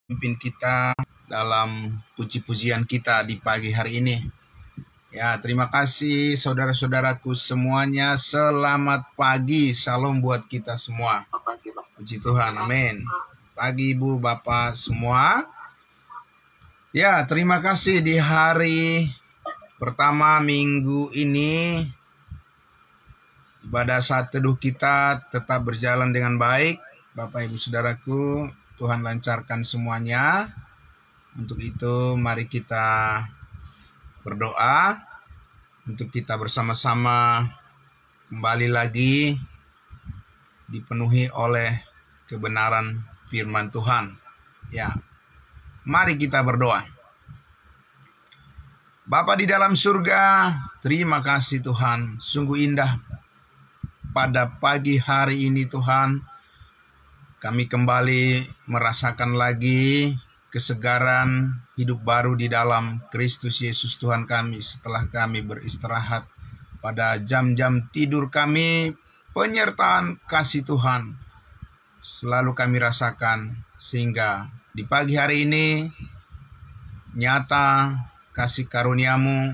Pimpin kita dalam puji-pujian kita di pagi hari ini. Ya, terima kasih saudara-saudaraku semuanya. Selamat pagi, salam buat kita semua. Puji Tuhan, amin. Pagi Ibu, Bapak semua. Ya, terima kasih di hari pertama minggu ini. Ibadah saat teduh kita tetap berjalan dengan baik. Bapak Ibu Saudaraku, Tuhan lancarkan semuanya. Untuk itu mari kita berdoa untuk kita bersama-sama kembali lagi dipenuhi oleh kebenaran firman Tuhan. Ya, mari kita berdoa. Bapa di dalam surga, terima kasih Tuhan. Sungguh indah pada pagi hari ini Tuhan. Kami kembali merasakan lagi kesegaran hidup baru di dalam Kristus Yesus Tuhan kami setelah kami beristirahat pada jam-jam tidur kami. Penyertaan kasih Tuhan selalu kami rasakan sehingga di pagi hari ini nyata kasih karuniamu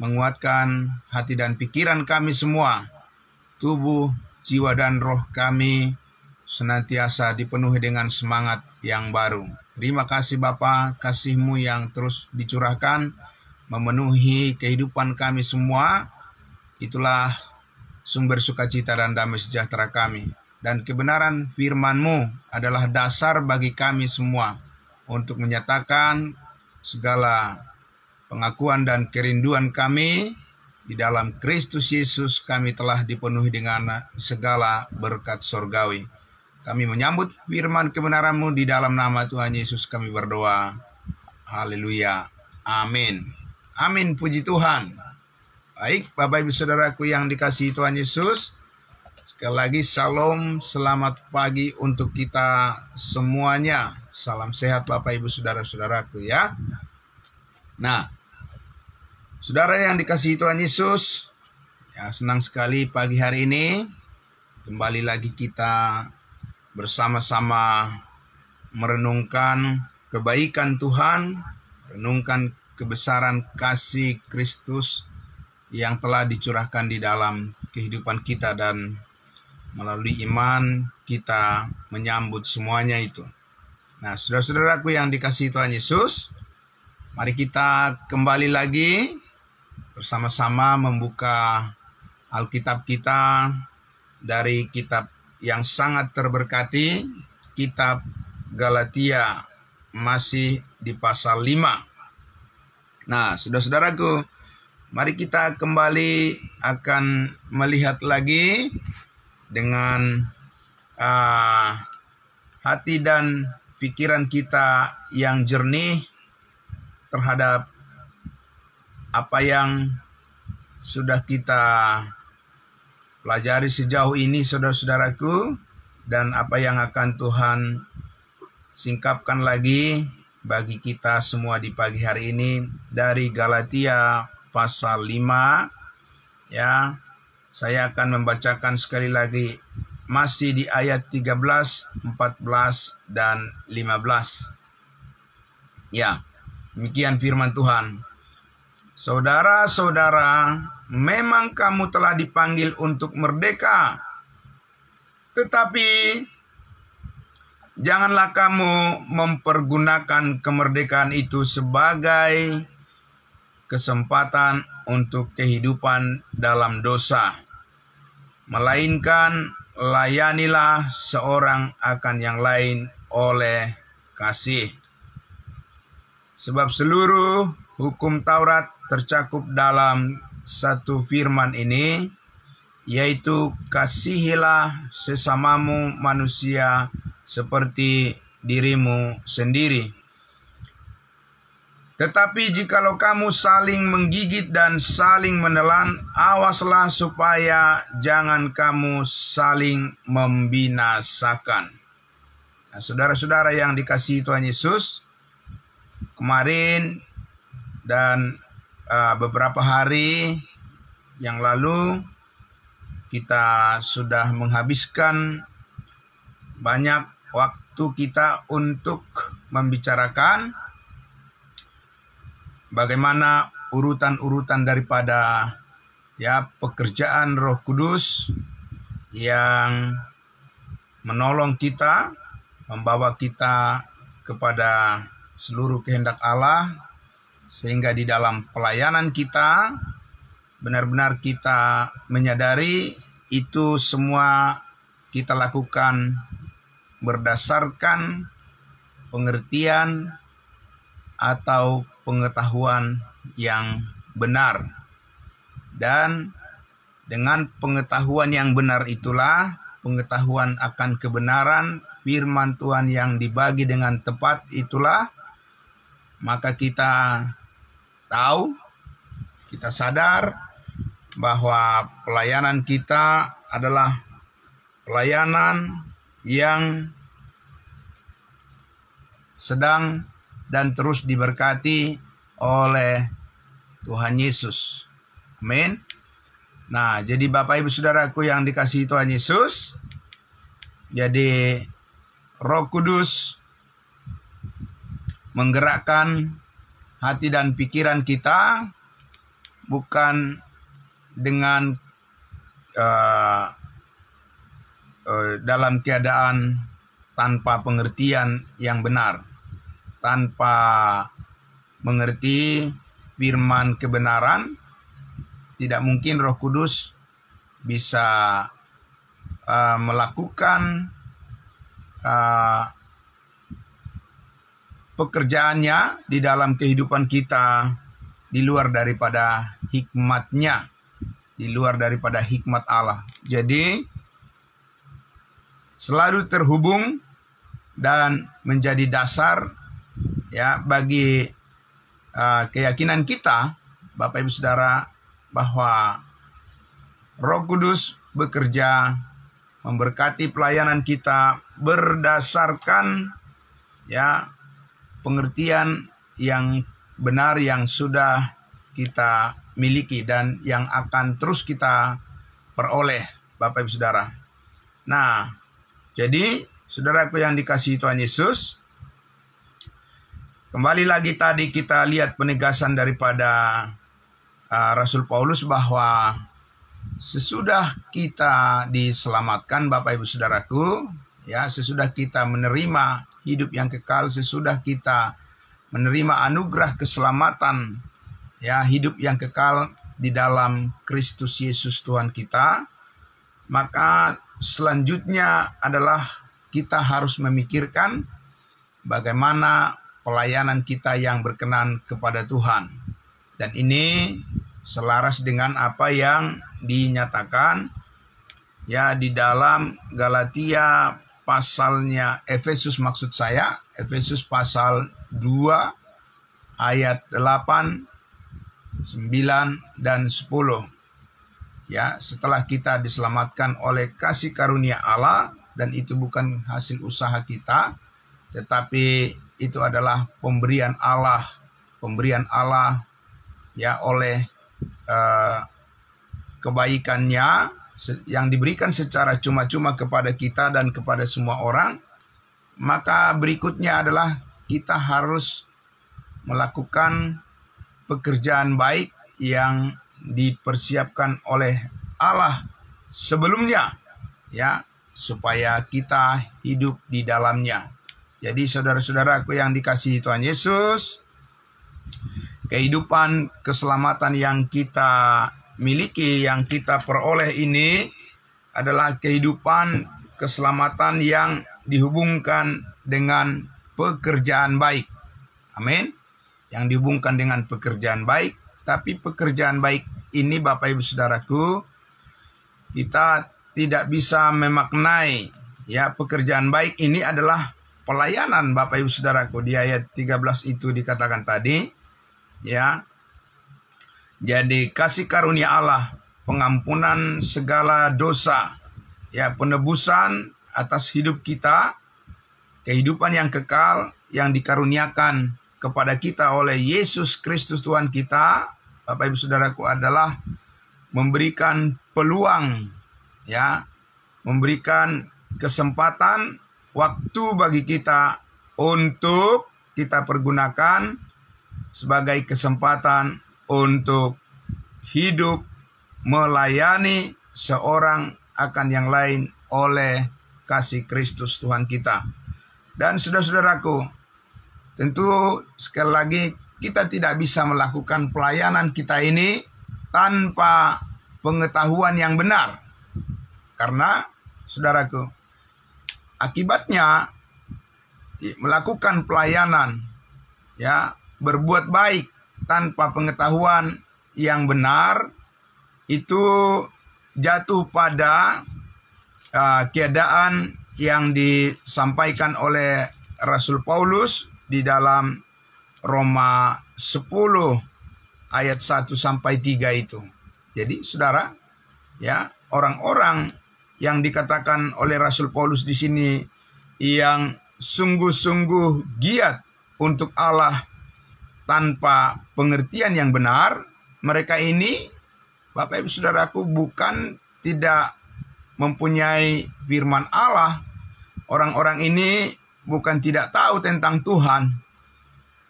menguatkan hati dan pikiran kami semua, tubuh, jiwa dan roh kami senantiasa dipenuhi dengan semangat yang baru. Terima kasih Bapa, kasih-Mu yang terus dicurahkan memenuhi kehidupan kami semua. Itulah sumber sukacita dan damai sejahtera kami. Dan kebenaran firman-Mu adalah dasar bagi kami semua untuk menyatakan segala pengakuan dan kerinduan kami. Di dalam Kristus Yesus kami telah dipenuhi dengan segala berkat surgawi. Kami menyambut firman kebenaran-Mu di dalam nama Tuhan Yesus kami berdoa. Haleluya. Amin. Amin. Puji Tuhan. Baik, Bapak Ibu Saudaraku yang dikasihi Tuhan Yesus. Sekali lagi salam, selamat pagi untuk kita semuanya. Salam sehat Bapak Ibu Saudara-saudaraku ya. Nah, saudara yang dikasihi Tuhan Yesus, ya senang sekali pagi hari ini kembali lagi kita bersama-sama merenungkan kebaikan Tuhan, merenungkan kebesaran kasih Kristus yang telah dicurahkan di dalam kehidupan kita dan melalui iman kita menyambut semuanya itu. Nah, saudara-saudaraku yang dikasihi Tuhan Yesus, mari kita kembali lagi bersama-sama membuka Alkitab kita dari kitab yang sangat terberkati, kitab Galatia, masih di pasal 5. Nah, saudara-saudaraku, mari kita kembali akan melihat lagi dengan hati dan pikiran kita yang jernih terhadap apa yang sudah kita pelajari sejauh ini saudara-saudaraku, dan apa yang akan Tuhan singkapkan lagi bagi kita semua di pagi hari ini dari Galatia pasal 5. Ya, saya akan membacakan sekali lagi masih di ayat 13, 14 dan 15. Ya, demikian firman Tuhan. Saudara-saudara, memang kamu telah dipanggil untuk merdeka. Tetapi janganlah kamu mempergunakan kemerdekaan itu sebagai kesempatan untuk kehidupan dalam dosa. Melainkan layanilah seorang akan yang lain oleh kasih. Sebab seluruh hukum Taurat tercakup dalam satu firman ini, yaitu kasihilah sesamamu manusia seperti dirimu sendiri. Tetapi jikalau kamu saling menggigit dan saling menelan, awaslah supaya jangan kamu saling membinasakan. Nah, saudara-saudara yang dikasihi Tuhan Yesus, kemarin dan beberapa hari yang lalu kita sudah menghabiskan banyak waktu kita untuk membicarakan bagaimana urutan-urutan daripada pekerjaan Roh Kudus yang menolong kita, membawa kita kepada seluruh kehendak Allah, sehingga di dalam pelayanan kita benar-benar kita menyadari itu semua kita lakukan berdasarkan pengertian atau pengetahuan yang benar. Dan dengan pengetahuan yang benar itulah, pengetahuan akan kebenaran firman Tuhan yang dibagi dengan tepat itulah, maka kita tahu, kita sadar bahwa pelayanan kita adalah pelayanan yang sedang dan terus diberkati oleh Tuhan Yesus. Amin. Nah, jadi Bapak Ibu Saudaraku yang dikasihi Tuhan Yesus, jadi Roh Kudus menggerakkan hati dan pikiran kita bukan dengan dalam keadaan tanpa pengertian yang benar, tanpa mengerti firman kebenaran. Tidak mungkin Roh Kudus bisa melakukan pekerjaannya di dalam kehidupan kita di luar daripada hikmat-Nya, di luar daripada hikmat Allah. Jadi selalu terhubung dan menjadi dasar bagi keyakinan kita, Bapak Ibu Saudara, bahwa Roh Kudus bekerja memberkati pelayanan kita berdasarkan pengertian yang benar yang sudah kita miliki dan yang akan terus kita peroleh, Bapak Ibu Saudara. Nah, jadi saudaraku yang dikasihi Tuhan Yesus, kembali lagi tadi kita lihat penegasan daripada Rasul Paulus bahwa sesudah kita diselamatkan, Bapak Ibu Saudaraku, sesudah kita menerima hidup yang kekal, sesudah kita menerima anugerah keselamatan, hidup yang kekal di dalam Kristus Yesus Tuhan kita, maka selanjutnya adalah kita harus memikirkan bagaimana pelayanan kita yang berkenan kepada Tuhan. Dan ini selaras dengan apa yang dinyatakan di dalam Galatia pasalnya, Efesus maksud saya, Efesus pasal 2 ayat 8, 9 dan 10. Setelah kita diselamatkan oleh kasih karunia Allah, dan itu bukan hasil usaha kita, tetapi itu adalah pemberian Allah oleh kebaikannya yang diberikan secara cuma-cuma kepada kita dan kepada semua orang. Maka berikutnya adalah kita harus melakukan pekerjaan baik yang dipersiapkan oleh Allah sebelumnya, supaya kita hidup di dalamnya. Jadi saudara-saudaraku yang dikasihi Tuhan Yesus, kehidupan keselamatan yang kita miliki, yang kita peroleh ini adalah kehidupan keselamatan yang dihubungkan dengan pekerjaan baik. Amin. Yang dihubungkan dengan pekerjaan baik. Tapi pekerjaan baik ini, Bapak Ibu Saudaraku, kita tidak bisa memaknai pekerjaan baik ini adalah pelayanan, Bapak Ibu Saudaraku. Di ayat 13 itu dikatakan tadi, jadi kasih karunia Allah, pengampunan segala dosa, penebusan atas hidup kita, kehidupan yang kekal yang dikaruniakan kepada kita oleh Yesus Kristus Tuhan kita, Bapak Ibu Saudaraku, adalah memberikan peluang, memberikan kesempatan, waktu bagi kita untuk kita pergunakan sebagai kesempatan untuk hidup melayani seorang akan yang lain oleh kasih Kristus Tuhan kita. Dan saudara-saudaraku, tentu sekali lagi kita tidak bisa melakukan pelayanan kita ini tanpa pengetahuan yang benar. Karena saudaraku, akibatnya melakukan pelayanan, ya, berbuat baik tanpa pengetahuan yang benar itu jatuh pada keadaan yang disampaikan oleh Rasul Paulus di dalam Roma 10 ayat 1 sampai 3 itu. Jadi saudara, ya, orang-orang yang dikatakan oleh Rasul Paulus di sini yang sungguh-sungguh giat untuk Allah tanpa pengertian yang benar, mereka ini, Bapak Ibu Saudaraku, bukan tidak mempunyai firman Allah. Orang-orang ini bukan tidak tahu tentang Tuhan.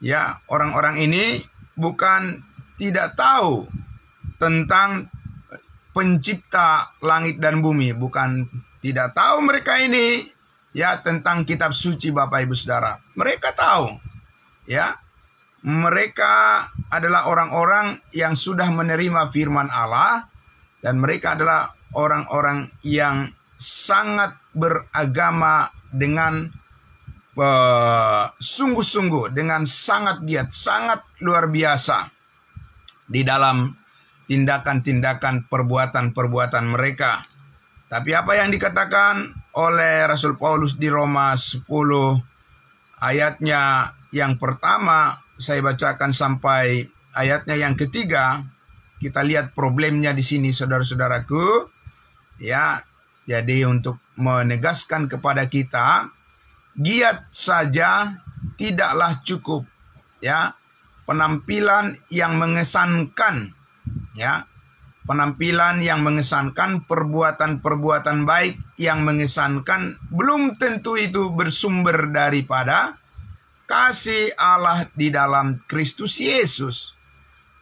Ya, orang-orang ini bukan tidak tahu tentang pencipta langit dan bumi, bukan tidak tahu mereka ini ya tentang kitab suci, Bapak Ibu Saudara. Mereka tahu, ya. Mereka adalah orang-orang yang sudah menerima firman Allah, dan mereka adalah orang-orang yang sangat beragama dengan sungguh-sungguh, dengan sangat giat, sangat luar biasa di dalam tindakan-tindakan perbuatan-perbuatan mereka. Tapi apa yang dikatakan oleh Rasul Paulus di Roma 10 ayatnya yang pertama, saya bacakan sampai ayatnya yang ketiga. Kita lihat problemnya di sini, saudara-saudaraku. Ya, jadi untuk menegaskan kepada kita, giat saja tidaklah cukup. Ya, penampilan yang mengesankan, ya, penampilan yang mengesankan, perbuatan-perbuatan baik yang mengesankan, belum tentu itu bersumber daripada kasih Allah di dalam Kristus Yesus.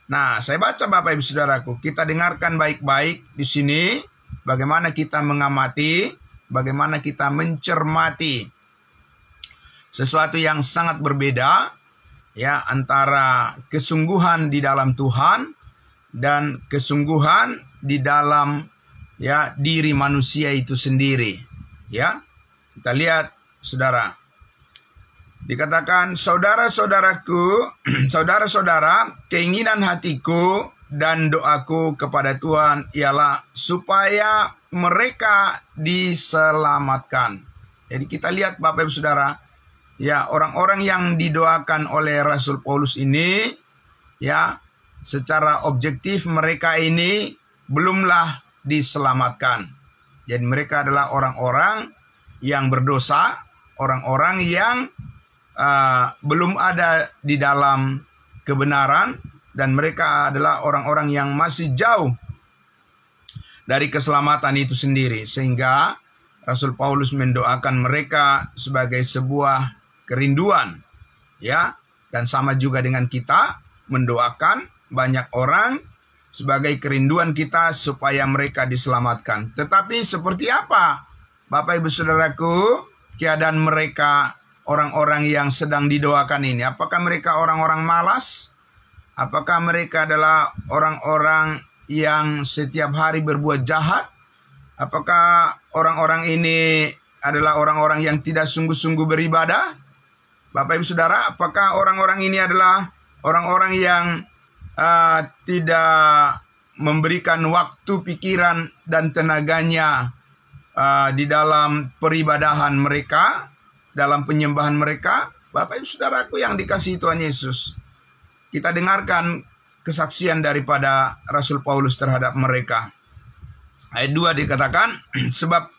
Nah, saya baca Bapak Ibu Saudaraku, kita dengarkan baik-baik di sini bagaimana kita mengamati, bagaimana kita mencermati sesuatu yang sangat berbeda, ya, antara kesungguhan di dalam Tuhan dan kesungguhan di dalam, ya, diri manusia itu sendiri. Ya, kita lihat, saudara. Dikatakan, saudara-saudaraku, saudara-saudara, keinginan hatiku dan doaku kepada Tuhan ialah supaya mereka diselamatkan. Jadi kita lihat Bapak Ibu Saudara, ya, orang-orang yang didoakan oleh Rasul Paulus ini, ya, secara objektif mereka ini belumlah diselamatkan. Jadi mereka adalah orang-orang yang berdosa, orang-orang yang belum ada di dalam kebenaran, dan mereka adalah orang-orang yang masih jauh dari keselamatan itu sendiri, sehingga Rasul Paulus mendoakan mereka sebagai sebuah kerinduan, ya, dan sama juga dengan kita mendoakan banyak orang sebagai kerinduan kita supaya mereka diselamatkan. Tetapi seperti apa, Bapak Ibu Saudaraku, keadaan mereka orang-orang yang sedang didoakan ini? Apakah mereka orang-orang malas? Apakah mereka adalah orang-orang yang setiap hari berbuat jahat? Apakah orang-orang ini adalah orang-orang yang tidak sungguh-sungguh beribadah? Bapak Ibu Saudara, apakah orang-orang ini adalah orang-orang yang tidak memberikan waktu, pikiran, dan tenaganya di dalam peribadahan mereka, dalam penyembahan mereka? Bapak Ibu Saudaraku yang dikasihi Tuhan Yesus, kita dengarkan kesaksian daripada Rasul Paulus terhadap mereka. Ayat 2 dikatakan, sebab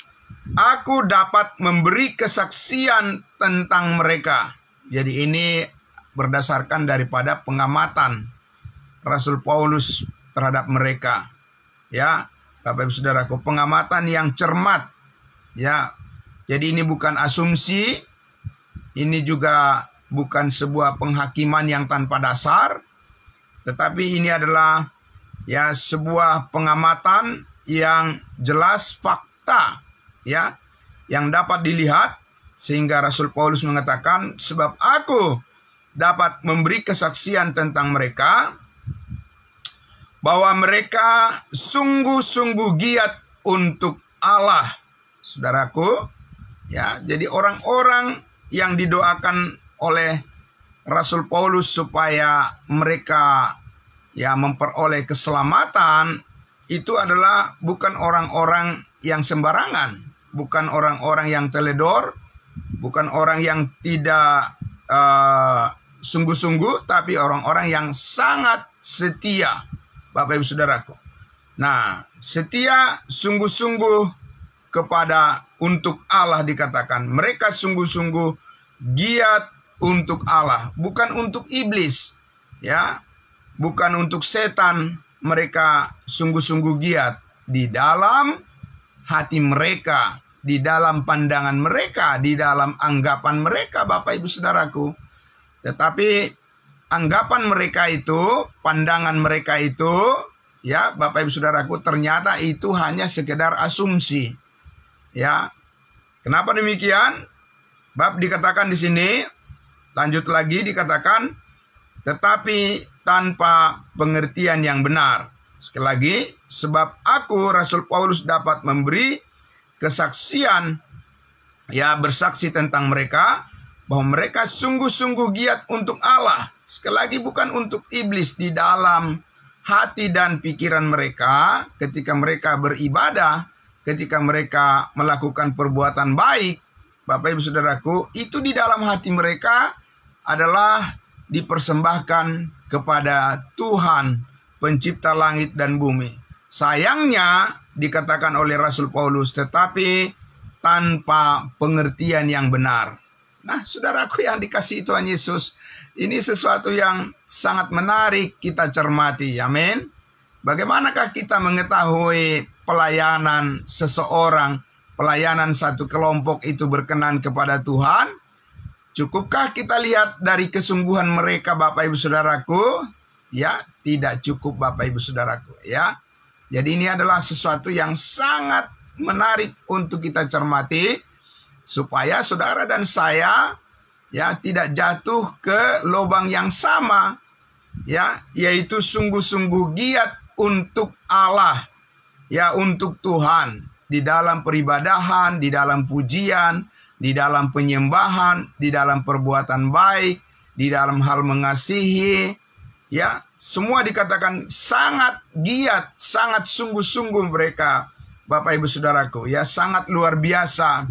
aku dapat memberi kesaksian tentang mereka. Jadi ini berdasarkan daripada pengamatan Rasul Paulus terhadap mereka. Ya, Bapak Ibu Saudaraku, pengamatan yang cermat. Ya, jadi ini bukan asumsi, ini juga bukan sebuah penghakiman yang tanpa dasar, tetapi ini adalah ya sebuah pengamatan yang jelas fakta ya yang dapat dilihat, sehingga Rasul Paulus mengatakan, sebab aku dapat memberi kesaksian tentang mereka bahwa mereka sungguh-sungguh giat untuk Allah. Saudaraku, ya, jadi orang-orang yang didoakan oleh Rasul Paulus supaya mereka ya memperoleh keselamatan itu adalah bukan orang-orang yang sembarangan, bukan orang-orang yang teledor, bukan orang yang tidak sungguh-sungguh, tapi orang-orang yang sangat setia, Bapak Ibu Saudaraku. Nah, setia sungguh-sungguh kepada untuk Allah dikatakan. Mereka sungguh-sungguh giat untuk Allah, bukan untuk iblis, ya, bukan untuk setan. Mereka sungguh-sungguh giat di dalam hati mereka, di dalam pandangan mereka, di dalam anggapan mereka, Bapak Ibu Saudaraku. Tetapi anggapan mereka itu, pandangan mereka itu, ya Bapak Ibu Saudaraku, ternyata itu hanya sekedar asumsi. Ya, kenapa demikian? Bab dikatakan di sini, lanjut lagi dikatakan, tetapi tanpa pengertian yang benar. Sekali lagi, sebab aku Rasul Paulus dapat memberi kesaksian, ya bersaksi tentang mereka, bahwa mereka sungguh-sungguh giat untuk Allah. Sekali lagi bukan untuk iblis. Di dalam hati dan pikiran mereka, ketika mereka beribadah, ketika mereka melakukan perbuatan baik, Bapak Ibu Saudaraku, itu di dalam hati mereka adalah dipersembahkan kepada Tuhan, pencipta langit dan bumi. Sayangnya dikatakan oleh Rasul Paulus, tetapi tanpa pengertian yang benar. Nah, saudaraku yang dikasihi Tuhan Yesus, ini sesuatu yang sangat menarik kita cermati. Amin. Bagaimanakah kita mengetahui pelayanan seseorang, pelayanan satu kelompok itu berkenan kepada Tuhan? Cukupkah kita lihat dari kesungguhan mereka, Bapak Ibu Saudaraku? Ya, tidak cukup, Bapak Ibu Saudaraku, ya. Jadi ini adalah sesuatu yang sangat menarik untuk kita cermati, supaya saudara dan saya ya tidak jatuh ke lubang yang sama, ya, yaitu sungguh-sungguh giat untuk Allah, ya, untuk Tuhan, di dalam peribadahan, di dalam pujian, di dalam penyembahan, di dalam perbuatan baik, di dalam hal mengasihi, ya, semua dikatakan sangat giat, sangat sungguh-sungguh mereka, Bapak Ibu Saudaraku, ya, sangat luar biasa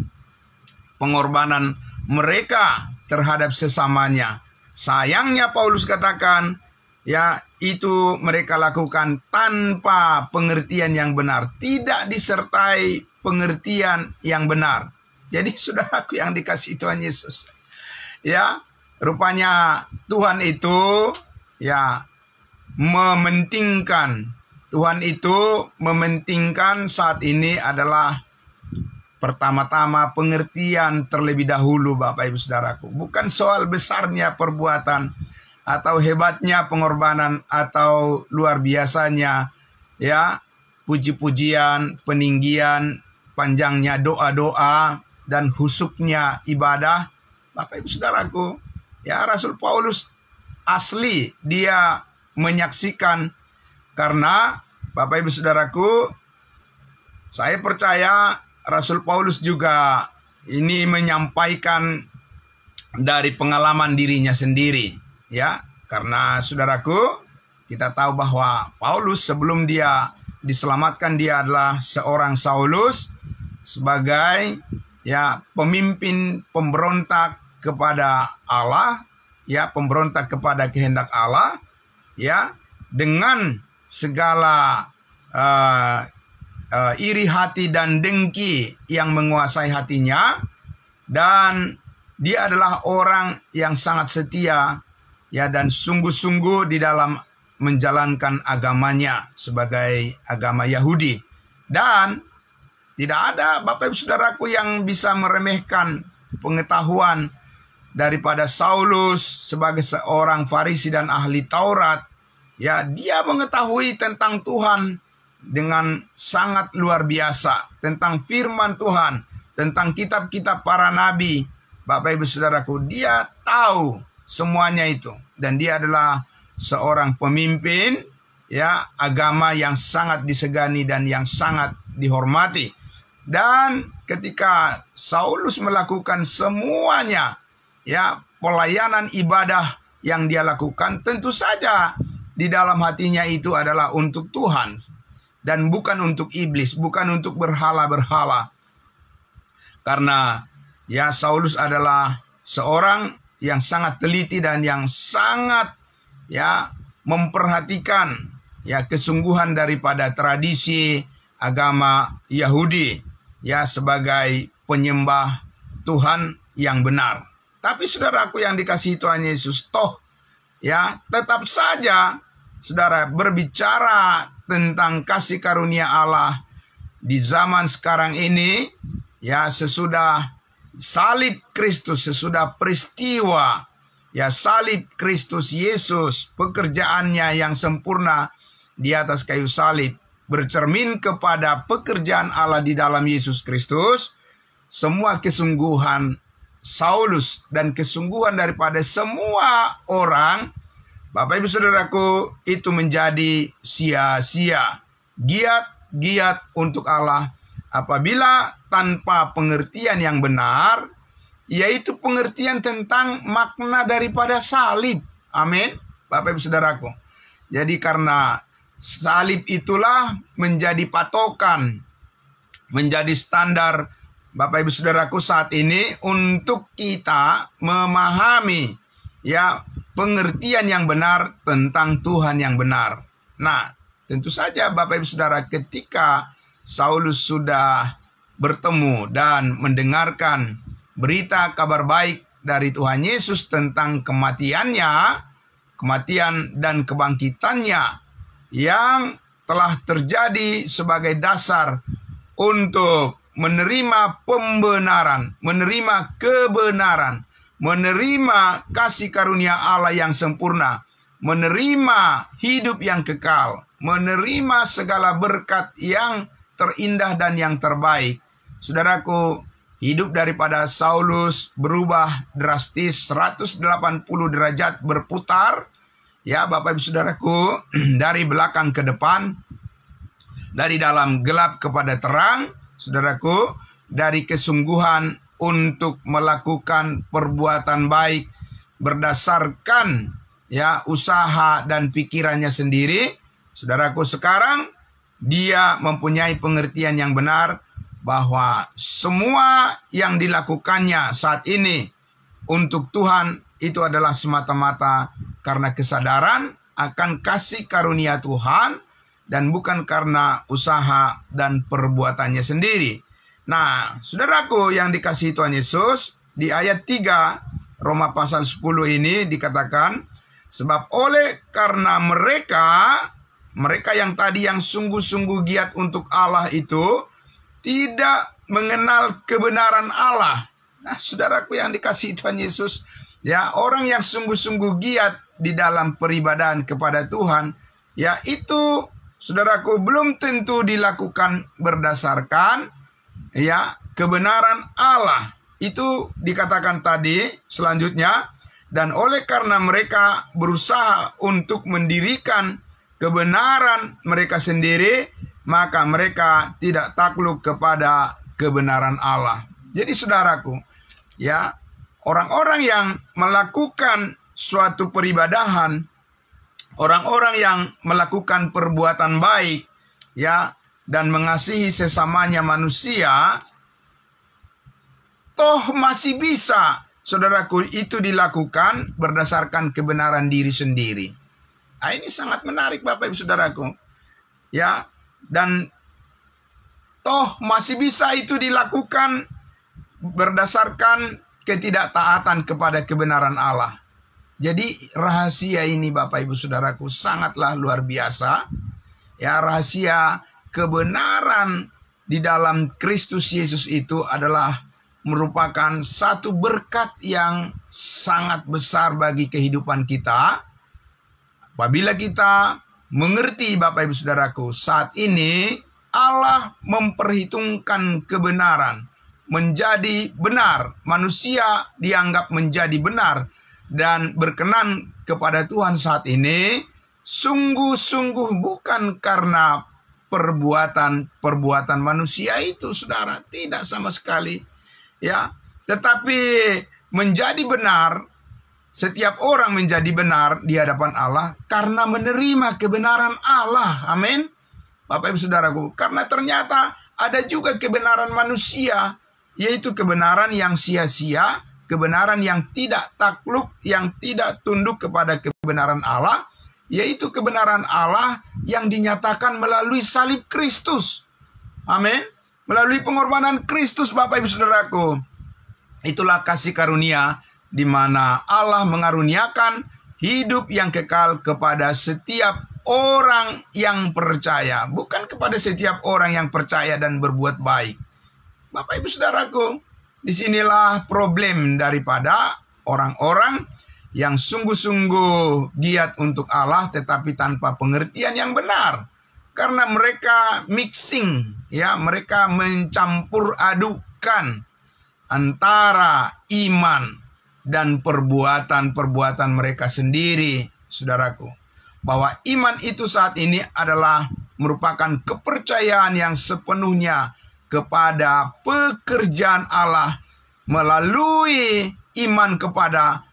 pengorbanan mereka terhadap sesamanya. Sayangnya Paulus katakan, ya, itu mereka lakukan tanpa pengertian yang benar, tidak disertai pengertian yang benar. Jadi saudaraku yang dikasihi Tuhan Yesus, ya, rupanya Tuhan itu ya mementingkan, Tuhan itu mementingkan saat ini adalah pertama-tama pengertian terlebih dahulu, Bapak Ibu Saudaraku. Bukan soal besarnya perbuatan atau hebatnya pengorbanan atau luar biasanya ya puji-pujian, peninggian, panjangnya doa-doa dan husuknya ibadah, Bapak Ibu Saudaraku. Ya, Rasul Paulus asli dia menyaksikan, karena Bapak Ibu Saudaraku, saya percaya Rasul Paulus juga ini menyampaikan dari pengalaman dirinya sendiri, ya. Karena saudaraku, kita tahu bahwa Paulus sebelum dia diselamatkan, dia adalah seorang Saulus sebagai ya pemimpin pemberontak kepada Allah, ya, pemberontak kepada kehendak Allah, ya, dengan segala iri hati dan dengki yang menguasai hatinya, dan dia adalah orang yang sangat setia, ya, dan sungguh-sungguh di dalam menjalankan agamanya sebagai agama Yahudi. Dan tidak ada, Bapak Ibu Saudaraku, yang bisa meremehkan pengetahuan daripada Saulus sebagai seorang Farisi dan ahli Taurat, ya, dia mengetahui tentang Tuhan dengan sangat luar biasa, tentang firman Tuhan, tentang kitab-kitab para nabi. Bapak Ibu Saudaraku, dia tahu semuanya itu, dan dia adalah seorang pemimpin, ya, agama yang sangat disegani dan yang sangat dihormati. Dan ketika Saulus melakukan semuanya, ya, pelayanan ibadah yang dia lakukan, tentu saja di dalam hatinya itu adalah untuk Tuhan dan bukan untuk iblis, bukan untuk berhala-berhala. Karena ya, Saulus adalah seorang yang sangat teliti dan yang sangat, ya, memperhatikan, ya, kesungguhan daripada tradisi agama Yahudi, ya, sebagai penyembah Tuhan yang benar. Tapi saudaraku yang dikasihi Tuhan Yesus, toh, ya, tetap saja saudara berbicara tentang kasih karunia Allah di zaman sekarang ini, ya, sesudah salib Kristus, sesudah peristiwa, ya, salib Kristus Yesus, pekerjaannya yang sempurna di atas kayu salib, bercermin kepada pekerjaan Allah di dalam Yesus Kristus. Semua kesungguhan Saulus dan kesungguhan daripada semua orang, Bapak Ibu Saudaraku, itu menjadi sia-sia. Giat untuk Allah apabila tanpa pengertian yang benar, yaitu pengertian tentang makna daripada salib. Amin, Bapak Ibu Saudaraku. Jadi karena salib itulah menjadi patokan, menjadi standar Bapak Ibu Saudaraku saat ini untuk kita memahami, ya, pengertian yang benar tentang Tuhan yang benar. Nah, tentu saja Bapak Ibu Saudara, ketika Saulus sudah bertemu dan mendengarkan berita kabar baik dari Tuhan Yesus tentang kematiannya, kematian dan kebangkitannya yang telah terjadi sebagai dasar untuk menerima pembenaran, menerima kebenaran, menerima kasih karunia Allah yang sempurna, menerima hidup yang kekal, menerima segala berkat yang terindah dan yang terbaik. Saudaraku, hidup daripada Saulus berubah drastis 180 derajat berputar, ya Bapak Ibu Saudaraku, dari belakang ke depan, dari dalam gelap kepada terang. Saudaraku, dari kesungguhan untuk melakukan perbuatan baik berdasarkan, ya, usaha dan pikirannya sendiri. Saudaraku, sekarang dia mempunyai pengertian yang benar bahwa semua yang dilakukannya saat ini untuk Tuhan itu adalah semata-mata karena kesadaran akan kasih karunia Tuhan dan bukan karena usaha dan perbuatannya sendiri. Nah, saudaraku yang dikasihi Tuhan Yesus, di ayat 3 Roma pasal 10 ini dikatakan, sebab oleh karena mereka yang tadi yang sungguh-sungguh giat untuk Allah itu tidak mengenal kebenaran Allah. Nah, saudaraku yang dikasihi Tuhan Yesus, ya, orang yang sungguh-sungguh giat di dalam peribadahan kepada Tuhan, ya, itu saudaraku belum tentu dilakukan berdasarkan, ya, kebenaran Allah. Itu dikatakan tadi selanjutnya, dan oleh karena mereka berusaha untuk mendirikan kebenaran mereka sendiri, maka mereka tidak takluk kepada kebenaran Allah. Jadi saudaraku, ya, orang-orang yang melakukan suatu peribadahan, orang-orang yang melakukan perbuatan baik, ya, dan mengasihi sesamanya manusia, toh masih bisa, saudaraku, itu dilakukan berdasarkan kebenaran diri sendiri. Nah, ini sangat menarik Bapak Ibu Saudaraku. Ya, dan toh masih bisa itu dilakukan berdasarkan ketidaktaatan kepada kebenaran Allah. Jadi rahasia ini Bapak Ibu Saudaraku sangatlah luar biasa. Ya, rahasia kebenaran di dalam Kristus Yesus itu adalah merupakan satu berkat yang sangat besar bagi kehidupan kita. Apabila kita mengerti, Bapak Ibu Saudaraku, saat ini Allah memperhitungkan kebenaran menjadi benar. Manusia dianggap menjadi benar dan berkenan kepada Tuhan saat ini sungguh-sungguh bukan karena perbuatan manusia itu, saudara, tidak sama sekali, ya. Tetapi menjadi benar, setiap orang menjadi benar di hadapan Allah karena menerima kebenaran Allah. Amin. Bapak Ibu Saudaraku, karena ternyata ada juga kebenaran manusia, yaitu kebenaran yang sia-sia, kebenaran yang tidak takluk, yang tidak tunduk kepada kebenaran Allah, yaitu kebenaran Allah yang dinyatakan melalui salib Kristus. Amin. Melalui pengorbanan Kristus, Bapak Ibu Saudaraku. Itulah kasih karunia di mana Allah mengaruniakan hidup yang kekal kepada setiap orang yang percaya, bukan kepada setiap orang yang percaya dan berbuat baik. Bapak Ibu Saudaraku, disinilah problem daripada orang-orang yang sungguh-sungguh giat untuk Allah tetapi tanpa pengertian yang benar. Karena mereka mixing, ya, mereka mencampur adukan antara iman dan perbuatan-perbuatan mereka sendiri, saudaraku. Bahwa iman itu saat ini adalah merupakan kepercayaan yang sepenuhnya kepada pekerjaan Allah melalui iman kepada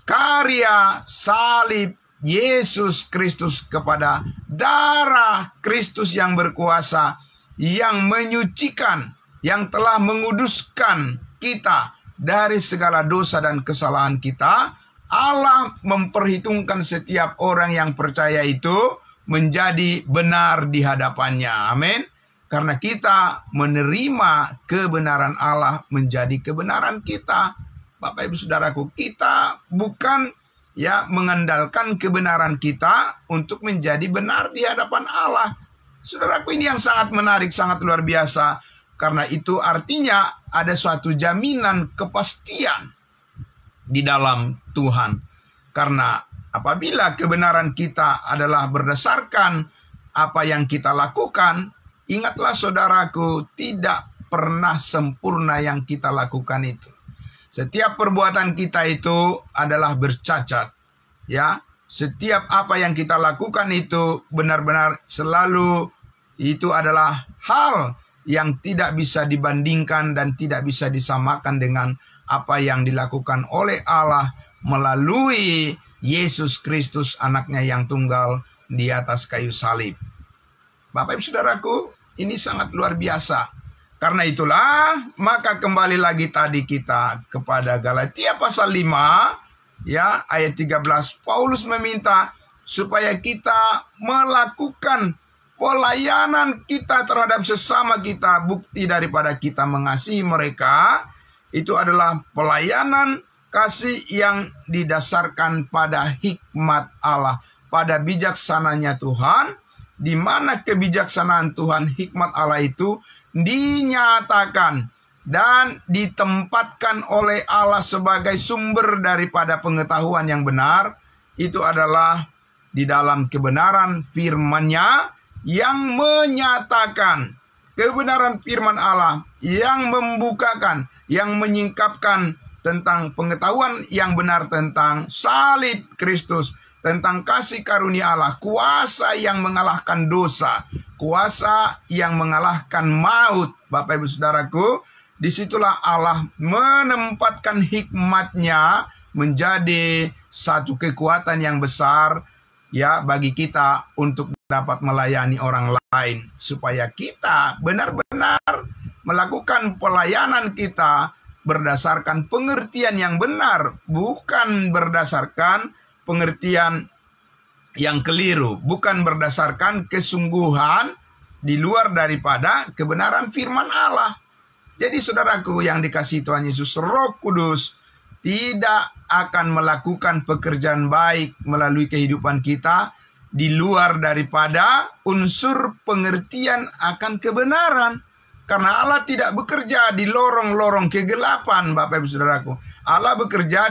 karya salib Yesus Kristus, kepada darah Kristus yang berkuasa, yang menyucikan, yang telah menguduskan kita dari segala dosa dan kesalahan kita. Allah memperhitungkan setiap orang yang percaya itu menjadi benar di hadapannya. Amin. Karena kita menerima kebenaran Allah menjadi kebenaran kita. Bapak Ibu Saudaraku, kita bukan mengandalkan kebenaran kita untuk menjadi benar di hadapan Allah. Saudaraku, ini yang sangat menarik, sangat luar biasa. Karena itu artinya ada suatu jaminan kepastian di dalam Tuhan. Karena apabila kebenaran kita adalah berdasarkan apa yang kita lakukan, ingatlah saudaraku, tidak pernah sempurna yang kita lakukan itu. Setiap perbuatan kita itu adalah bercacat, ya. Setiap apa yang kita lakukan itu benar-benar selalu itu adalah hal yang tidak bisa dibandingkan dan tidak bisa disamakan dengan apa yang dilakukan oleh Allah melalui Yesus Kristus, anaknya yang tunggal di atas kayu salib. Bapak Ibu Saudaraku, ini sangat luar biasa. Karena itulah, maka kembali lagi tadi kita kepada Galatia pasal 5, ya, ayat 13. Paulus meminta supaya kita melakukan pelayanan kita terhadap sesama kita. Bukti daripada kita mengasihi mereka itu adalah pelayanan kasih yang didasarkan pada hikmat Allah, pada bijaksananya Tuhan, di mana kebijaksanaan Tuhan, hikmat Allah itu dinyatakan dan ditempatkan oleh Allah sebagai sumber daripada pengetahuan yang benar. Itu adalah di dalam kebenaran firman-Nya yang menyatakan kebenaran firman Allah, yang membukakan, yang menyingkapkan tentang pengetahuan yang benar tentang salib Kristus, tentang kasih karunia Allah, kuasa yang mengalahkan dosa, kuasa yang mengalahkan maut. Bapak Ibu Saudaraku, disitulah Allah menempatkan hikmat-Nya menjadi satu kekuatan yang besar, ya, bagi kita untuk dapat melayani orang lain, supaya kita benar-benar melakukan pelayanan kita berdasarkan pengertian yang benar, bukan berdasarkan pengertian yang keliru, bukan berdasarkan kesungguhan di luar daripada kebenaran firman Allah. Jadi saudaraku yang dikasihi Tuhan Yesus, Roh Kudus tidak akan melakukan pekerjaan baik melalui kehidupan kita di luar daripada unsur pengertian akan kebenaran. Karena Allah tidak bekerja di lorong-lorong kegelapan, Bapak Ibu Saudaraku. Allah bekerja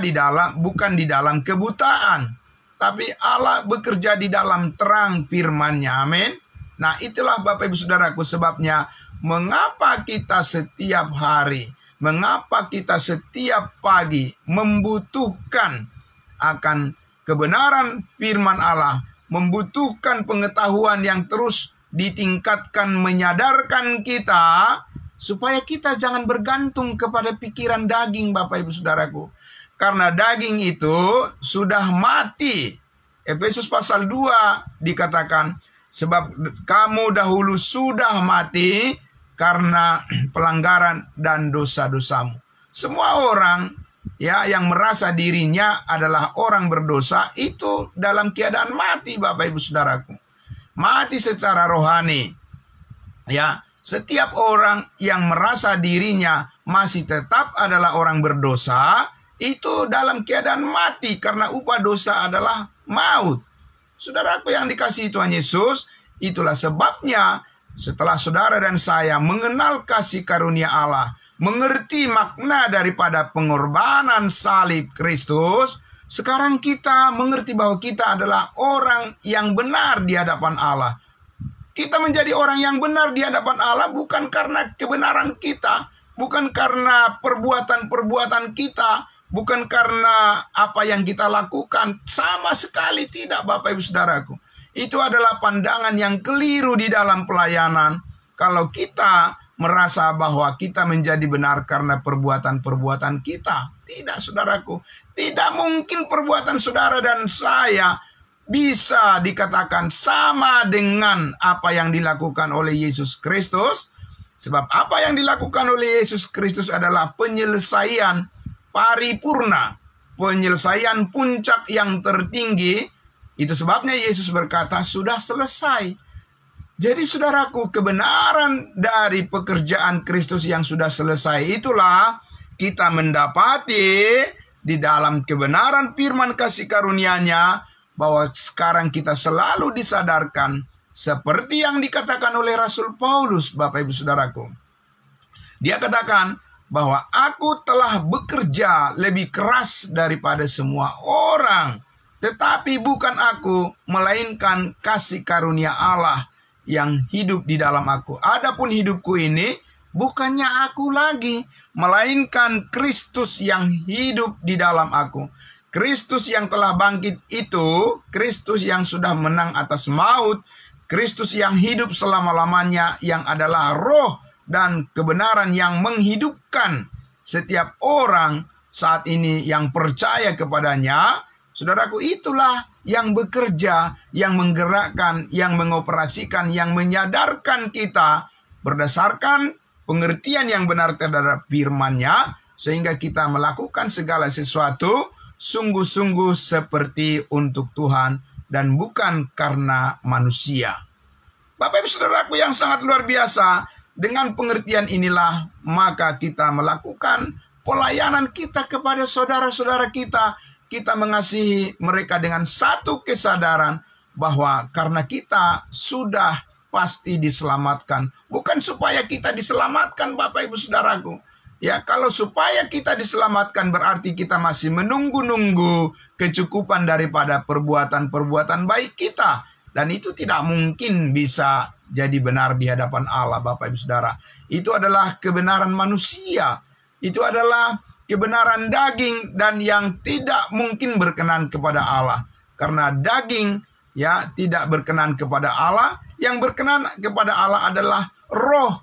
bukan di dalam kebutaan, tapi Allah bekerja di dalam terang firman-Nya. Amin. Nah, itulah Bapak Ibu Saudaraku sebabnya mengapa kita setiap hari, mengapa kita setiap pagi membutuhkan akan kebenaran firman Allah, membutuhkan pengetahuan yang terus ditingkatkan, menyadarkan kita supaya kita jangan bergantung kepada pikiran daging, Bapak Ibu Saudaraku. Karena daging itu sudah mati. Efesus pasal 2 dikatakan, sebab kamu dahulu sudah mati karena pelanggaran dan dosa-dosamu. Semua orang yang merasa dirinya adalah orang berdosa itu dalam keadaan mati, Bapak Ibu Saudaraku. Mati secara rohani. Setiap orang yang merasa dirinya masih tetap adalah orang berdosa, itu dalam keadaan mati karena upah dosa adalah maut. Saudaraku yang dikasihi Tuhan Yesus, itulah sebabnya setelah saudara dan saya mengenal kasih karunia Allah, mengerti makna daripada pengorbanan salib Kristus, sekarang kita mengerti bahwa kita adalah orang yang benar di hadapan Allah. Kita menjadi orang yang benar di hadapan Allah bukan karena kebenaran kita, bukan karena perbuatan-perbuatan kita, bukan karena apa yang kita lakukan. Sama sekali tidak, Bapak Ibu Saudaraku. Itu adalah pandangan yang keliru di dalam pelayanan. Kalau kita merasa bahwa kita menjadi benar karena perbuatan-perbuatan kita. Tidak, saudaraku. Tidak mungkin perbuatan saudara dan saya bisa dikatakan sama dengan apa yang dilakukan oleh Yesus Kristus. Sebab apa yang dilakukan oleh Yesus Kristus adalah penyelesaian paripurna, penyelesaian puncak yang tertinggi. Itu sebabnya Yesus berkata, sudah selesai. Jadi saudaraku, kebenaran dari pekerjaan Kristus yang sudah selesai itulah kita mendapati di dalam kebenaran firman kasih karunia-Nya, bahwa sekarang kita selalu disadarkan seperti yang dikatakan oleh Rasul Paulus, Bapak Ibu Saudaraku. Dia katakan bahwa aku telah bekerja lebih keras daripada semua orang, tetapi bukan aku, melainkan kasih karunia Allah yang hidup di dalam aku. Adapun hidupku ini bukannya aku lagi, melainkan Kristus yang hidup di dalam aku. Kristus yang telah bangkit itu, Kristus yang sudah menang atas maut, Kristus yang hidup selama-lamanya, yang adalah roh dan kebenaran yang menghidupkan setiap orang saat ini yang percaya kepadanya. Saudaraku, itulah yang bekerja, yang menggerakkan, yang mengoperasikan, yang menyadarkan kita berdasarkan pengertian yang benar terhadap firman-Nya, sehingga kita melakukan segala sesuatu sungguh-sungguh seperti untuk Tuhan dan bukan karena manusia. Bapak Ibu Saudaraku yang sangat luar biasa, dengan pengertian inilah maka kita melakukan pelayanan kita kepada saudara-saudara kita. Kita mengasihi mereka dengan satu kesadaran bahwa karena kita sudah pasti diselamatkan. Bukan supaya kita diselamatkan, Bapak Ibu Saudaraku. Ya, kalau supaya kita diselamatkan berarti kita masih menunggu-nunggu kecukupan daripada perbuatan-perbuatan baik kita. Dan itu tidak mungkin bisa jadi benar di hadapan Allah, Bapak Ibu Saudara. Itu adalah kebenaran manusia. Itu adalah kebenaran daging dan yang tidak mungkin berkenan kepada Allah. Karena daging tidak berkenan kepada Allah. Yang berkenan kepada Allah adalah roh,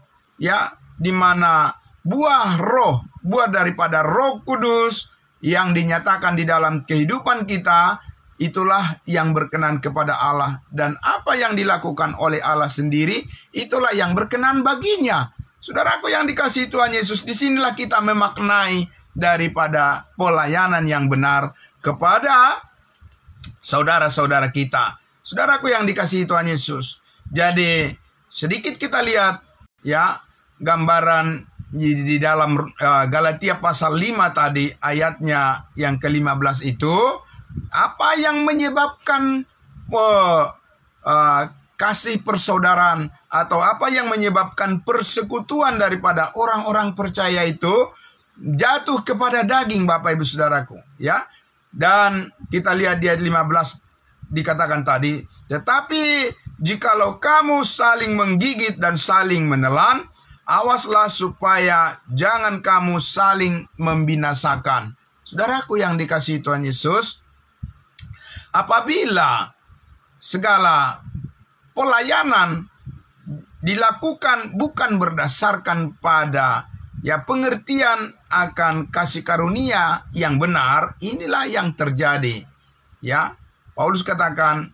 di mana buah roh, buah daripada Roh Kudus yang dinyatakan di dalam kehidupan kita, itulah yang berkenan kepada Allah. Dan apa yang dilakukan oleh Allah sendiri, itulah yang berkenan baginya. Saudaraku yang dikasihi Tuhan Yesus, disinilah kita memaknai daripada pelayanan yang benar kepada saudara-saudara kita. Saudaraku yang dikasihi Tuhan Yesus. Jadi sedikit kita lihat gambaran di dalam Galatia pasal 5 tadi, ayatnya yang ke-15 itu, apa yang menyebabkan kasih persaudaraan atau apa yang menyebabkan persekutuan daripada orang-orang percaya itu jatuh kepada daging, Bapak Ibu Saudaraku, ya. Dan kita lihat di ayat 15 dikatakan tadi, tetapi jikalau kamu saling menggigit dan saling menelan, awaslah supaya jangan kamu saling membinasakan. Saudaraku yang dikasihi Tuhan Yesus, apabila segala pelayanan dilakukan bukan berdasarkan pada pengertian akan kasih karunia yang benar, inilah yang terjadi. Ya, Paulus katakan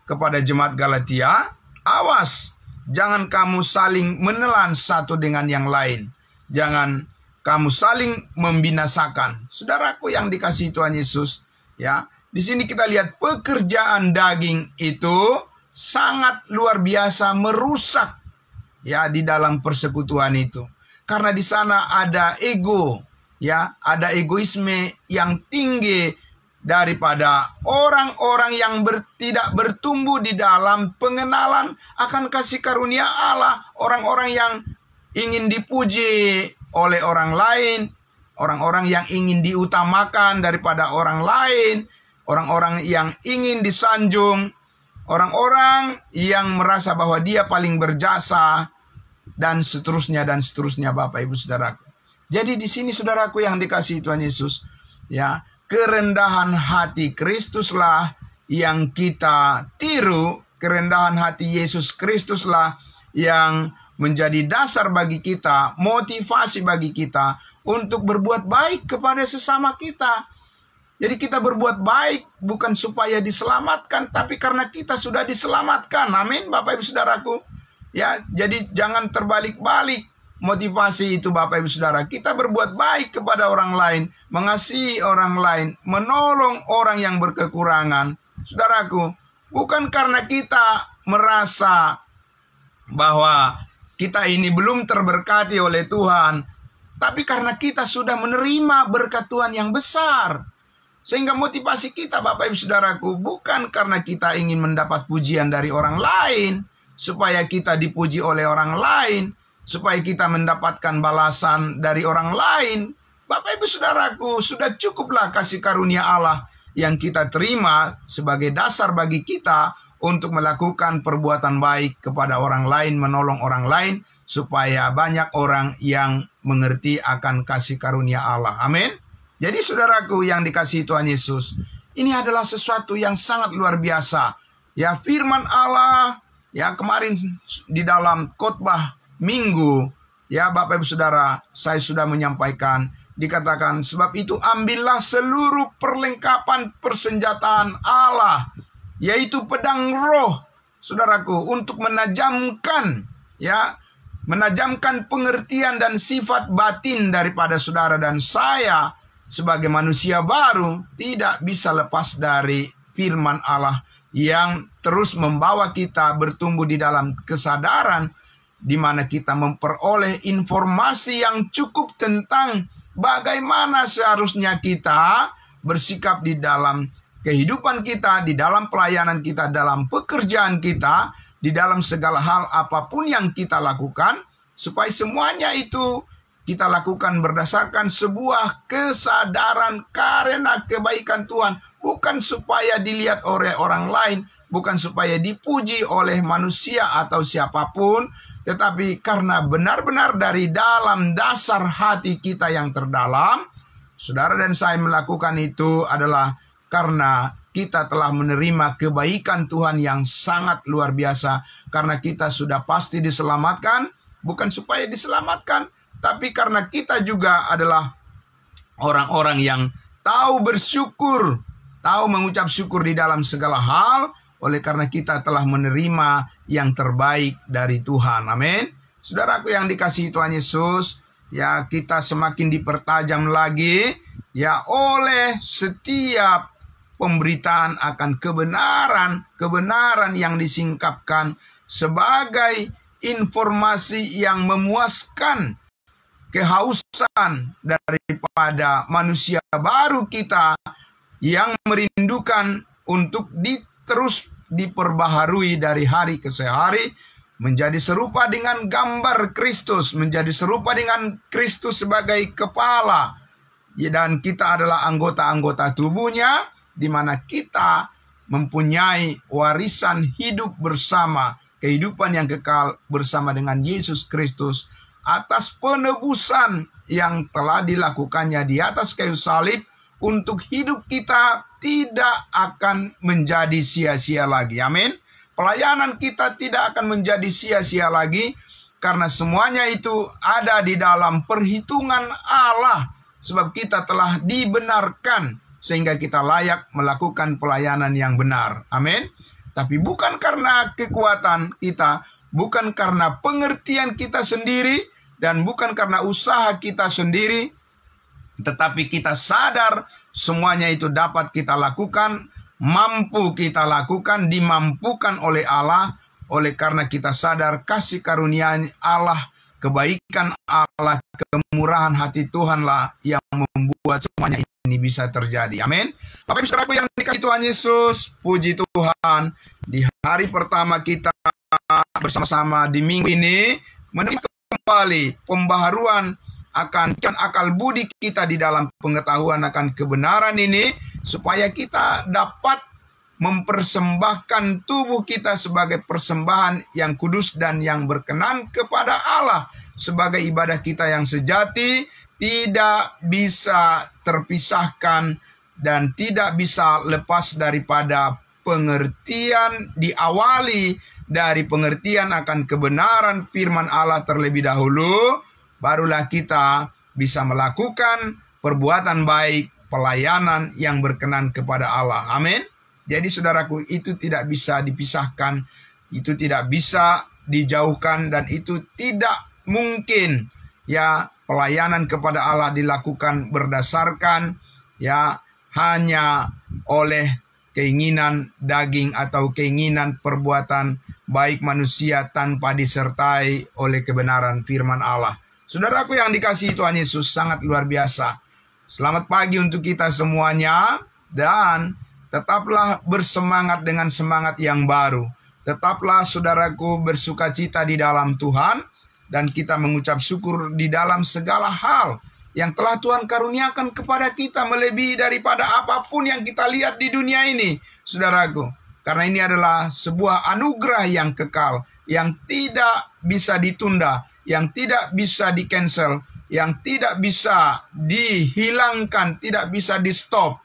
kepada jemaat Galatia, awas, jangan kamu saling menelan satu dengan yang lain. Jangan kamu saling membinasakan. Saudaraku yang dikasihi Tuhan Yesus, ya, di sini kita lihat pekerjaan daging itu sangat luar biasa merusak, ya, di dalam persekutuan itu. Karena di sana ada ego, ya, ada egoisme yang tinggi daripada orang-orang yang tidak bertumbuh di dalam pengenalan akan kasih karunia Allah, orang-orang yang ingin dipuji oleh orang lain, orang-orang yang ingin diutamakan daripada orang lain, orang-orang yang ingin disanjung, orang-orang yang merasa bahwa dia paling berjasa, dan seterusnya Bapak Ibu Saudaraku. Jadi di sini saudaraku yang dikasihi Tuhan Yesus, ya, kerendahan hati Kristuslah yang kita tiru, kerendahan hati Yesus Kristuslah yang menjadi dasar bagi kita, motivasi bagi kita untuk berbuat baik kepada sesama kita. Jadi kita berbuat baik bukan supaya diselamatkan, tapi karena kita sudah diselamatkan. Amin, Bapak Ibu Saudaraku. Ya, jadi jangan terbalik-balik motivasi itu, Bapak Ibu Saudara. Kita berbuat baik kepada orang lain, mengasihi orang lain, menolong orang yang berkekurangan. Saudaraku, bukan karena kita merasa bahwa kita ini belum terberkati oleh Tuhan, tapi karena kita sudah menerima berkat Tuhan yang besar. Sehingga motivasi kita, Bapak Ibu Saudaraku, bukan karena kita ingin mendapat pujian dari orang lain, supaya kita dipuji oleh orang lain, supaya kita mendapatkan balasan dari orang lain. Bapak Ibu Saudaraku, sudah cukuplah kasih karunia Allah yang kita terima sebagai dasar bagi kita untuk melakukan perbuatan baik kepada orang lain, menolong orang lain, supaya banyak orang yang mengerti akan kasih karunia Allah. Amin. Jadi saudaraku yang dikasihi Tuhan Yesus, ini adalah sesuatu yang sangat luar biasa. Ya, firman Allah, ya, kemarin di dalam khotbah minggu, ya Bapak Ibu Saudara, saya sudah menyampaikan, dikatakan, sebab itu ambillah seluruh perlengkapan persenjataan Allah, yaitu pedang roh, saudaraku, untuk menajamkan, ya, menajamkan pengertian dan sifat batin daripada saudara dan saya sebagai manusia baru tidak bisa lepas dari firman Allah yang terus membawa kita bertumbuh di dalam kesadaran, di mana kita memperoleh informasi yang cukup tentang bagaimana seharusnya kita bersikap di dalam kehidupan kita, di dalam pelayanan kita, dalam pekerjaan kita, di dalam segala hal apapun yang kita lakukan, supaya semuanya itu kita lakukan berdasarkan sebuah kesadaran karena kebaikan Tuhan. Bukan supaya dilihat oleh orang lain, bukan supaya dipuji oleh manusia atau siapapun, tetapi karena benar-benar dari dalam dasar hati kita yang terdalam, saudara dan saya melakukan itu adalah karena kita telah menerima kebaikan Tuhan yang sangat luar biasa. Karena kita sudah pasti diselamatkan, bukan supaya diselamatkan, tapi karena kita juga adalah orang-orang yang tahu bersyukur, tahu mengucap syukur di dalam segala hal, oleh karena kita telah menerima yang terbaik dari Tuhan. Amin. Saudaraku yang dikasihi Tuhan Yesus, ya, kita semakin dipertajam lagi, ya, oleh setiap pemberitaan akan kebenaran yang disingkapkan sebagai informasi yang memuaskan kehausan daripada manusia baru kita yang merindukan untuk terus diperbaharui dari hari ke hari menjadi serupa dengan gambar Kristus, menjadi serupa dengan Kristus sebagai kepala. Dan kita adalah anggota-anggota tubuhnya, di mana kita mempunyai warisan hidup bersama, kehidupan yang kekal bersama dengan Yesus Kristus atas penebusan yang telah dilakukannya di atas kayu salib. Untuk hidup kita tidak akan menjadi sia-sia lagi. Amin. Pelayanan kita tidak akan menjadi sia-sia lagi, karena semuanya itu ada di dalam perhitungan Allah. Sebab kita telah dibenarkan sehingga kita layak melakukan pelayanan yang benar. Amin. Tapi bukan karena kekuatan kita, bukan karena pengertian kita sendiri, dan bukan karena usaha kita sendiri, tetapi kita sadar semuanya itu dapat kita lakukan, mampu kita lakukan, dimampukan oleh Allah. Oleh karena kita sadar kasih karunia Allah, kebaikan Allah, kemurahan hati Tuhanlah yang membuat semuanya ini bisa terjadi. Amin. Bapak Ibu Saudaraku yang dikasihi Tuhan Yesus, puji Tuhan, di hari pertama kita bersama-sama di minggu ini menerima kembali pembaharuan akan akal budi kita di dalam pengetahuan akan kebenaran ini, supaya kita dapat mempersembahkan tubuh kita sebagai persembahan yang kudus dan yang berkenan kepada Allah, sebagai ibadah kita yang sejati, tidak bisa terpisahkan dan tidak bisa lepas daripada pengertian, diawali dari pengertian akan kebenaran firman Allah terlebih dahulu, barulah kita bisa melakukan perbuatan baik, pelayanan yang berkenan kepada Allah. Amin. Jadi saudaraku, itu tidak bisa dipisahkan, itu tidak bisa dijauhkan, dan itu tidak mungkin ya pelayanan kepada Allah dilakukan berdasarkan ya hanya oleh keinginan daging atau keinginan perbuatan baik manusia tanpa disertai oleh kebenaran firman Allah. Saudaraku yang dikasihi Tuhan Yesus, sangat luar biasa. Selamat pagi untuk kita semuanya, dan tetaplah bersemangat dengan semangat yang baru. Tetaplah saudaraku bersukacita di dalam Tuhan, dan kita mengucap syukur di dalam segala hal yang telah Tuhan karuniakan kepada kita, melebihi daripada apapun yang kita lihat di dunia ini, saudaraku. Karena ini adalah sebuah anugerah yang kekal, yang tidak bisa ditunda, yang tidak bisa di-cancel, yang tidak bisa dihilangkan, tidak bisa di-stop.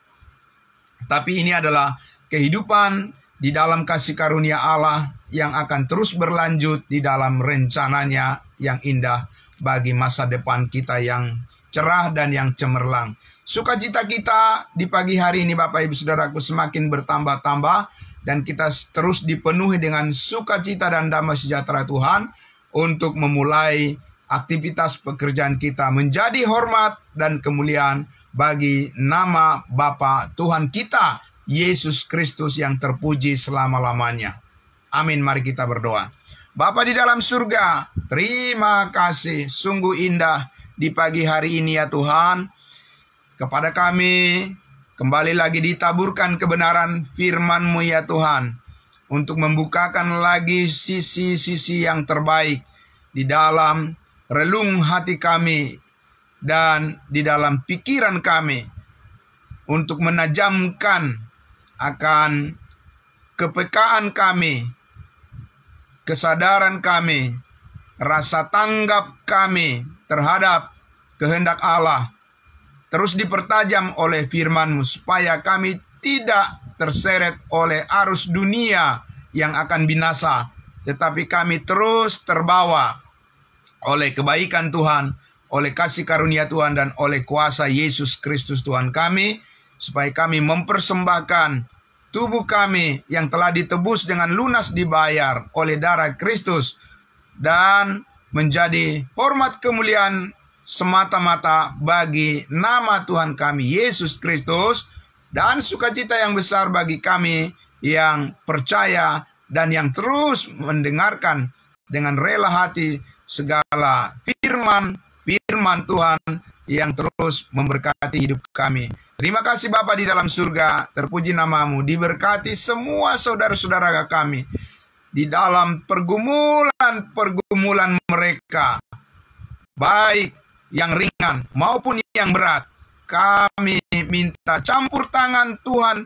Tapi ini adalah kehidupan di dalam kasih karunia Allah yang akan terus berlanjut di dalam rencananya yang indah bagi masa depan kita yang cerah dan yang cemerlang. Sukacita kita di pagi hari ini Bapak Ibu Saudaraku semakin bertambah-tambah, dan kita terus dipenuhi dengan sukacita dan damai sejahtera Tuhan untuk memulai aktivitas pekerjaan kita menjadi hormat dan kemuliaan bagi nama Bapa Tuhan kita Yesus Kristus yang terpuji selama-lamanya. Amin. Mari kita berdoa. Bapa di dalam surga, terima kasih, sungguh indah di pagi hari ini ya Tuhan. Kepada kami kembali lagi ditaburkan kebenaran firman-Mu ya Tuhan, untuk membukakan lagi sisi-sisi yang terbaik di dalam relung hati kami dan di dalam pikiran kami, untuk menajamkan akan kepekaan kami, kesadaran kami, rasa tanggap kami terhadap kehendak Allah terus dipertajam oleh firman-Mu, supaya kami tidak terseret oleh arus dunia yang akan binasa, tetapi kami terus terbawa oleh kebaikan Tuhan, oleh kasih karunia Tuhan, dan oleh kuasa Yesus Kristus Tuhan kami, supaya kami mempersembahkan tubuh kami yang telah ditebus dengan lunas dibayar oleh darah Kristus, dan menjadi hormat kemuliaan semata-mata bagi nama Tuhan kami Yesus Kristus, dan sukacita yang besar bagi kami yang percaya dan yang terus mendengarkan dengan rela hati segala firman Tuhan yang terus memberkati hidup kami. Terima kasih Bapa di dalam surga, terpuji nama-Mu, diberkati semua saudara-saudara kami di dalam pergumulan-pergumulan mereka, baik yang ringan maupun yang berat. Kami minta campur tangan Tuhan,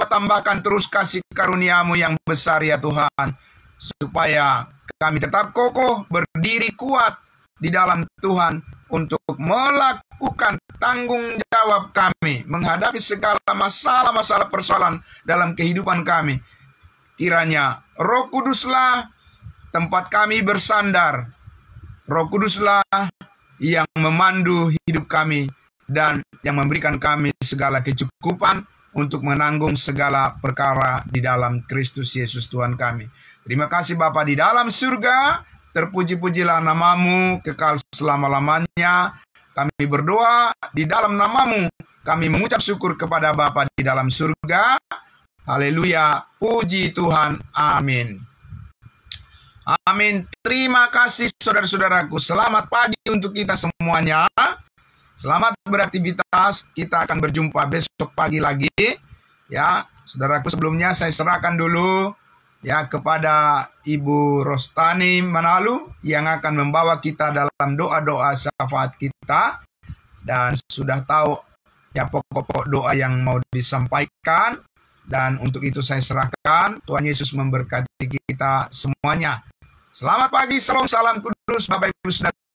tambahkan terus kasih karunia-Mu yang besar ya Tuhan, supaya kami tetap kokoh, berdiri kuat di dalam Tuhan untuk melakukan tanggung jawab kami menghadapi segala masalah-masalah persoalan dalam kehidupan kami. Kiranya Roh Kuduslah tempat kami bersandar. Roh Kuduslah yang memandu hidup kami dan yang memberikan kami segala kecukupan untuk menanggung segala perkara di dalam Kristus Yesus Tuhan kami. Terima kasih Bapa di dalam surga. Terpuji-pujilah nama-Mu kekal selama-lamanya. Kami berdoa di dalam nama-Mu. Kami mengucap syukur kepada Bapa di dalam surga. Haleluya. Puji Tuhan. Amin. Amin. Terima kasih saudara-saudaraku. Selamat pagi untuk kita semuanya. Selamat beraktivitas. Kita akan berjumpa besok pagi lagi. Ya, saudaraku, sebelumnya saya serahkan dulu ya kepada Ibu Rostani Manalu yang akan membawa kita dalam doa-doa syafaat kita, dan sudah tahu ya pokok-pokok doa yang mau disampaikan, dan untuk itu saya serahkan. Tuhan Yesus memberkati kita semuanya. Selamat pagi, salam kudus Bapak Ibu Saudara